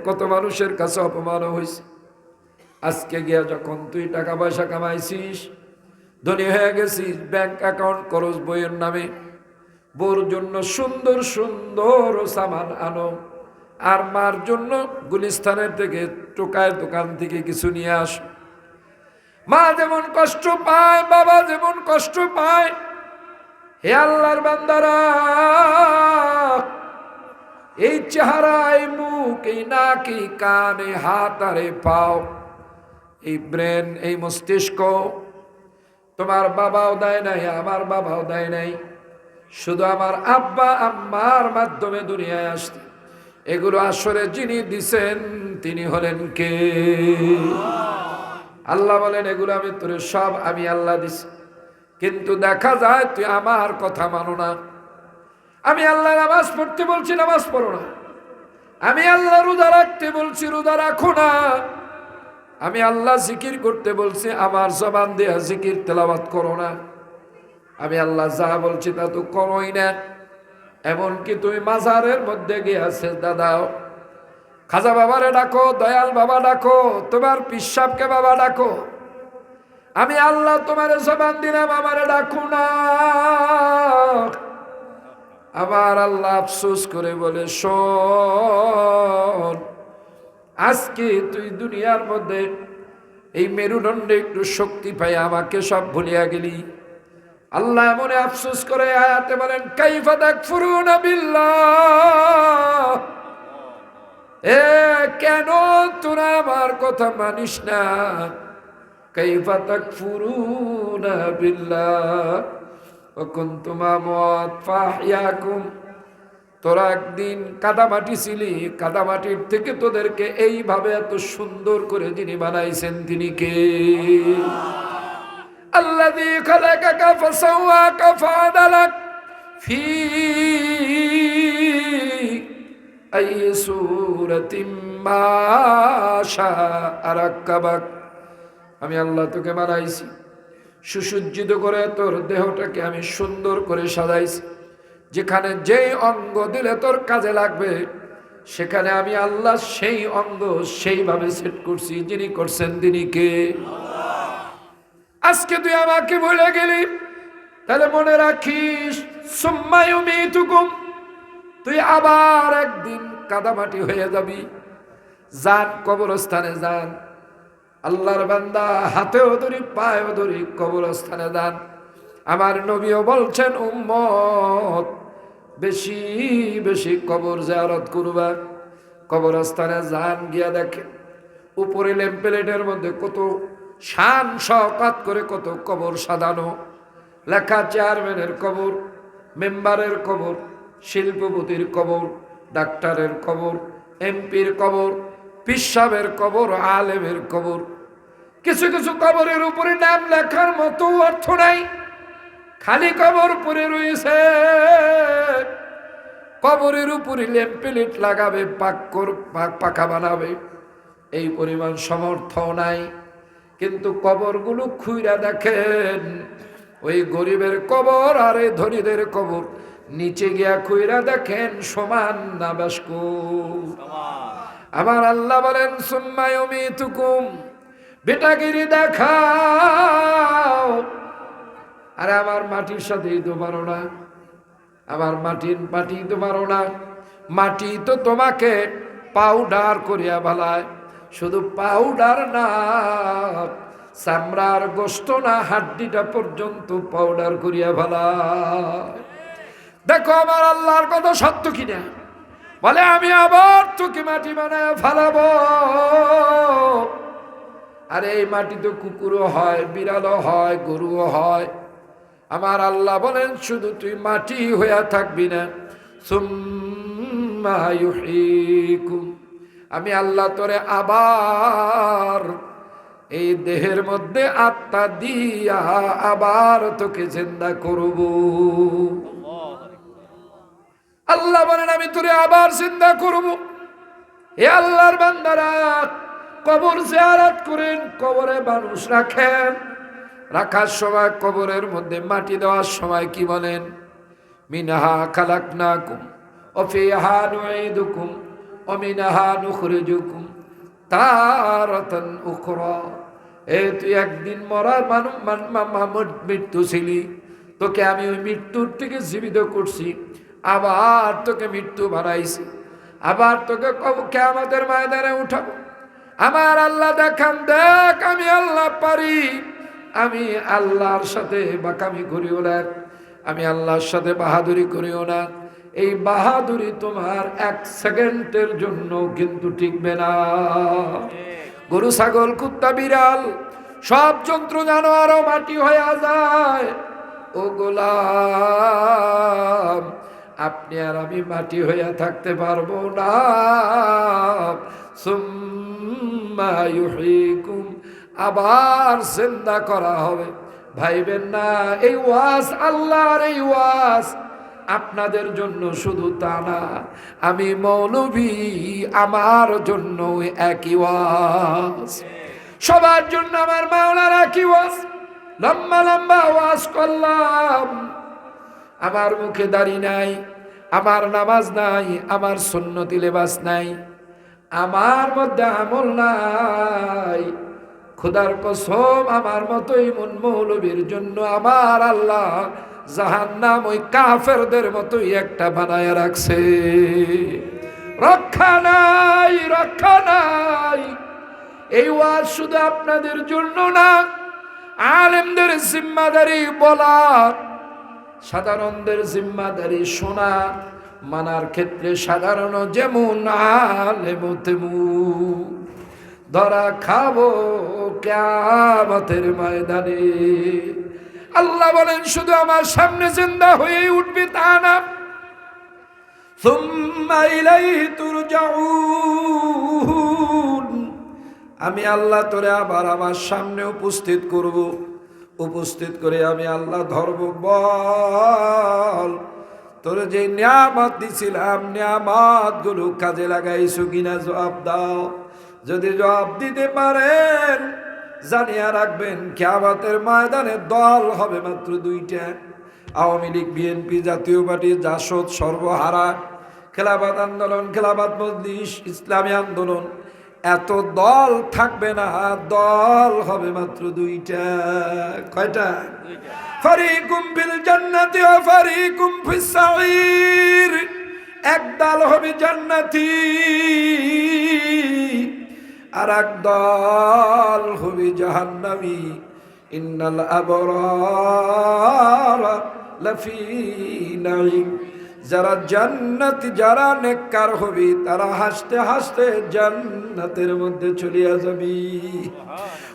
কত মানুষের কাছে অপমান হয়েছে। আজকে গিয়া যখন তুই টাকা পয়সা কামাইছিস, ধনী হয়ে গেছিস, ব্যাংক অ্যাকাউন্ট করস বইয়ের নামে, বউর জন্য সুন্দর সুন্দর সামান আনো, আর মার জন্য গুলিস্তানের থেকে টোকায় দোকান থেকে কিছু নিয়ে আস। মা যেমন কষ্ট পায়, বাবা যেমন কষ্ট পায়, হে আল্লাহর বান্দারা, এই চেহারা, এই মুখ, এই নাক, এই কান, এই হাত আর এই পাও, এই ব্রেন, এই মস্তিষ্ক তোমার বাবাও দেয় নাই, আমার বাবাও দেয় নাই, শুধু আমার আব্বা আম্মার মাধ্যমে দুনিয়ায় আসতে। এগুলো আসলে যিনি দিছেন তিনি হলেন কে? আল্লাহ বলেন, এগুলো আমি তোরে সব আমি আল্লাহ দিছি, কিন্তু দেখা যায় তুই আমার কথা মানো না। আমি আল্লাহ নামাজ পড়তে বলছি, নামাজ পড়ো না। আমি আল্লাহ রোজা রাখতে বলছি, রোজা রাখো না। আমি আল্লাহ জিকির করতে বলছি, আমার জবান দিয়ে জিকির তেলাওয়াত করো না। আমি আল্লাহ যা বলছি তা তো করোই না। এমনকি তুমি মাজারের মধ্যে গিয়ে সেজদা দাও, খাজা বাবারে ডাকো, দয়াল বাবা ডাকো, তোমার পিসাবকে বাবা ডাকো। আমি আল্লাহ তোমার জবান দিলাম, আমারে ডাকো না। আবার আল্লাহ আফসোস করে বলে, শোন, আজকে তুই দুনিয়ার মধ্যে এই মেরুদণ্ডে একটু শক্তি পাই আমাকে সব ভুলিয়া গেলি। আল্লাহ মনে আফসোস করে আয়াতে বলেন, কাইফা তাকফুরুনা বিল্লাহ, এ কেন তোরা আমার কথা মানিস না? কাইফা তাকফুরুনা বিল্লাহ ওয়া কুনতুম আমওয়াত ফাহইয়াকুম, তোরা একদিন কাদামাটি ছিলি, কাদামাটির থেকে তোদেরকে এইভাবে এত সুন্দর করে যিনি বানাইছেন তিনি কে? আল্লাযী খালাকাকা ফাসাওয়াকা ফাআদালাক ফি আই সূরাতিম মা শাআ রাক্কাবাক। আমি আল্লাহ তোকে বানাইছি, সুসজ্জিত করে তোর দেহটাকে আমি সুন্দর করে সাজাইছি, যেখানে যেই অঙ্গ দিলে তোর কাজে লাগবে সেখানে আমি আল্লাহ সেই অঙ্গ সেইভাবে সেট করছি। যিনি করছেন তিনি কে? আজকে তুই আমাকে বলে গেলি, তাহলে মনে রাখিস, সুম্মা ইউমীতুকুম, তুই আবার একদিন কাদামাটি হয়ে যাবি। যান কবরস্থানে যান, আল্লাহর বান্দা, হাতেও ধরি পায়েও ধরি কবরস্থানে যান। আমার নবীও বলছেন, উম্মত বেশি বেশি কবর জিয়ারত করবা। কবরস্থানে যান, গিয়া দেখেন উপরে লেমপ্লেটের মধ্যে কত শান শওকত করে কত কবর সাজানো, লেখা চেয়ারম্যানের কবর, মেম্বারের কবর, শিল্পপতির কবর, ডাক্তারের কবর, এমপির কবর, পিসাবের কবর, আলেমের কবর। কিছু কিছু কবরের উপরে নাম লেখার মতো অর্থ নাই, খালি কবর পড়ে রয়েছে। কবরের উপরে লেমপ্লেট লাগাবে, পাখা বানাবে, এই পরিমাণ সমর্থ নাই। কিন্তু কবরগুলো খুইরা দেখেন, ওই গরিবের কবর আর এই ধনীদের কবর নিচে গিয়া খুইরা দেখেন সমান না বাসকু। আমার আল্লাহ বলেন, সুম্মা ইউমীতুকুম, বেটাগিরি দেখাও। আরে আমার মাটির সাথেই তো পারো না, আমার মাটি তো পারো না। মাটি তো তোমাকে পাউডার করিয়া ভালায়, শুধু পাউডার না, চামড়ার গোস্ত না, হাড্ডিটা পর্যন্ত পাউডার করিয়া ভালায়। দেখো আমার আল্লাহর কথা সত্য কিনা। বলে, আমি আবার তোকে মাটি বানায় ফালাবো। আরে এই মাটি তো কুকুরও হয়, বিড়ালও হয়, গরুও হয়। আমার আল্লাহ বলেন, শুধু তুই মাটি হইয়া থাকবি না, সুম্মা ইউহয়িকুম, আমি আল্লাহ তোরে আবার এই দেহের মধ্যে আত্মা দিয়া আবার তোকে জিন্দা করব। আল্লাহ বলেন, আমি তোরে আবার জিন্দা করব। হে আল্লাহর বান্দারা, কবর জিয়ারত করেন, কবরে মানুষ রাখেন। রাখার সময় কবরের মধ্যে মাটি দেওয়ার সময় কি বলেন? মিনহা খালাকনাকুম ওয়া ফিহা নুঈদুকুম অমিনাহা নুখরিজুকুম তারাতান উখরা। তুই একদিন মরার মৃত্যু ছিলি, তোকে আমি ওই মৃত্যুর থেকে জীবিত করছি, আবার তোকে মৃত্যু বানাইছি, আবার তোকে কিয়ামতের ময়দানে উঠাবো। আমার আল্লাহ দেখান, দেখ আমি আল্লাহ পারি। আমি আল্লাহর সাথে বাকামি করিও না, আমি আল্লাহর সাথে বাহাদুরি করিও না। এই বাহাদুরি তোমার এক সেকেন্ডের জন্য কিন্তু টিকবে না। গরু, ছাগল, কুত্তা, বিড়াল সব জন্তু জানোয়ারও মাটি হয়ে যায়। ও গোলাম, আপনি আর আমি মাটি হইয়া থাকতে পারবো না। সুম্মা ইউহয়িকুম, আবার জিন্দা করা হবে। ভাইবেন না, এই ওয়াজ আল্লাহর, এই ওয়াজ আপনাদের জন্য শুধু তা না, আমি মৌলভী, আমার জন্য একই ওয়াজ, সবার জন্য আমার মাওলার একই ওয়াজ। লম্বা লম্বা ওয়াজ করলাম, আমার মুখে দাড়ি নাই, আমার নামাজ নাই, আমার সুন্নতি লেবাস নাই, আমার মধ্যে আমল নাই। খোদার কসম, আমার মতোই মন মৌলবীর জন্য আমার আল্লাহ জাহান্নাম ওই কাফেরদের মতোই একটা বানায় রাখছে। রক্ষা নাই, রক্ষা নাই। এই ওয়াজ শুধু আপনাদের জন্য না, আলেমদের জিম্মাদারি বলা, সাধারণদের জিম্মাদারি শোনা, মানার ক্ষেত্রে সাধারণ যেমন আলেম তেমন ধরা খাবো কিয়ামতের ময়দানে। আল্লাহ বলেন শুধু আমার সামনে জিন্দা হয়ে উঠবি তা না, সুম্মা ইলাইহি তুরজাউন, আমি আল্লাহ তোরে আবার আমার সামনে উপস্থিত করব। উপস্থিত করে আমি আল্লাহ ধরব, বল তোরে যে নিয়ামত দিছিলাম, নিয়ামত গুলো কাজে লাগাইছো কিনা জবাব দাও। যদি জবাব দিতে পারেন, জানিয়া রাখবেন কিয়ামতের ময়দানে দল হবে মাত্র দুইটা। আওয়ামী লীগ, বিএনপি, জাতীয় পার্টি, জাসদ, সর্বহারা, খেলাফত আন্দোলন, খেলাফত মজলিস, ইসলামী আন্দোলন, এত দল থাকবে না, দল হবে মাত্র দুইটা। কয়টা? ফারিকুম ফিল জান্নাতি ওয়া ফারিকুম ফিস সাঈর। এক দল হবে জান্নাতি, আর এক দল হবে জাহান্নামী। ইন্নাল আবরারা লাফি নাঈম। যারা জান্নাতি, যারা নেককার হবে, তারা হাসতে হাসতে জান্নাতের মধ্যে চলিয়া যাবে।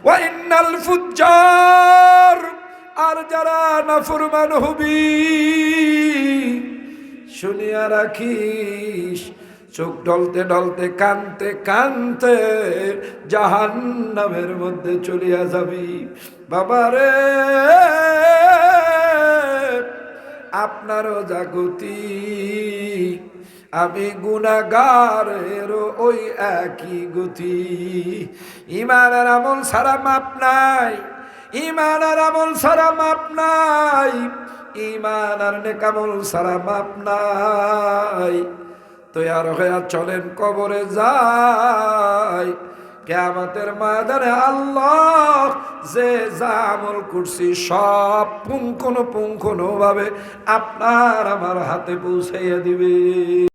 ওয়া ইন্নাল ফুজ্জার, আর যারা নাফরমান হবে, শুনিয়া রাখিস, চোখ ঢলতে ঢলতে, কানতে কানতে জাহান্নামের মধ্যে চলিয়া যাবি। বাবারে, আপনারও জাগতি, আমি গুনাহগারের ওই একই গতি। ঈমান আর আমল ছাড়া মাপ নাই, ঈমান আর আমল ছাড়া মাপ নাই, ঈমান আর নেক আমল ছাড়া মাপ নাই। তৈয়ার হইয়া চলেন, কবরে যাই। কিয়ামতের ময়দানে আল্লাহ যে যা আমল করছি সব পুঙ্খানুপুঙ্খানুভাবে আপনার আমার হাতে পৌঁছাইয়া দিবে।